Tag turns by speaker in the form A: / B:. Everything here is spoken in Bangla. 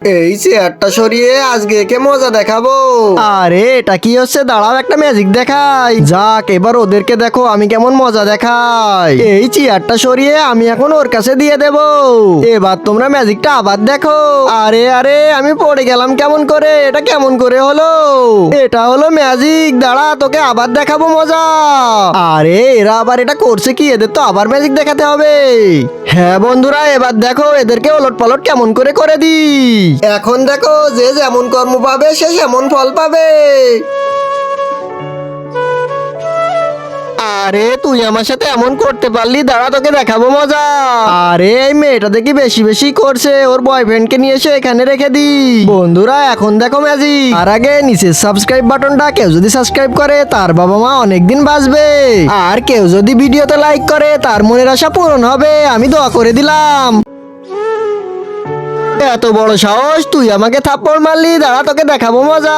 A: এই চেয়ারটা সরিয়ে আজকে একে মজা দেখাবো।
B: আরে এটা কি হচ্ছে? দাঁড়াও, একটা ম্যাজিক দেখাই। যাক, এবার ওদেরকে দেখো আমি কেমন মজা দেখাই। এই চেয়ারটা সরিয়ে আমি এখন ওর কাছে দিয়ে দেব। এবার তোমরা ম্যাজিকটা আবার দেখো। আরে আরে আমি পড়ে গেলাম কেমন করে? এটা কেমন করে হলো? এটা হলো ম্যাজিক। দাঁড়া, তোকে আবার দেখাবো মজা। আরে এরা আবার এটা করছে কি? এদের তো আবার ম্যাজিক দেখাতে হবে। হ্যাঁ বন্ধুরা, এবার দেখো এদেরকে ওলট পালট কেমন করে করে দিই।
A: এখন দেখো, যে যেমন কর্ম পাবে সে সেমন ফল পাবে।
B: আরে তুই আমার সাথে এমন করতে পারলি? দাঁড়া, তোকে দেখাবো মজা। আরে এই মেয়েটা দেখি বেশি বেশি করছে। ওর বয়ফ্রেন্ডকে নিয়ে এসে এখানে রেখে দি। বন্ধুরা এখন দেখো ম্যাজিক। আর আগে নিচে সাবস্ক্রাইব বাটনটা কেউ যদি সাবস্ক্রাইব করে তার বাবা মা অনেকদিন বাঁচবে। আর কেউ যদি ভিডিওতে লাইক করে তার মনের আশা পূরণ হবে। আমি দোয়া করে দিলাম। এত বড় সাহস, তুই আমাকে থাপ্পড় মারলি। দাঁড়া, তোকে দেখাবো মজা।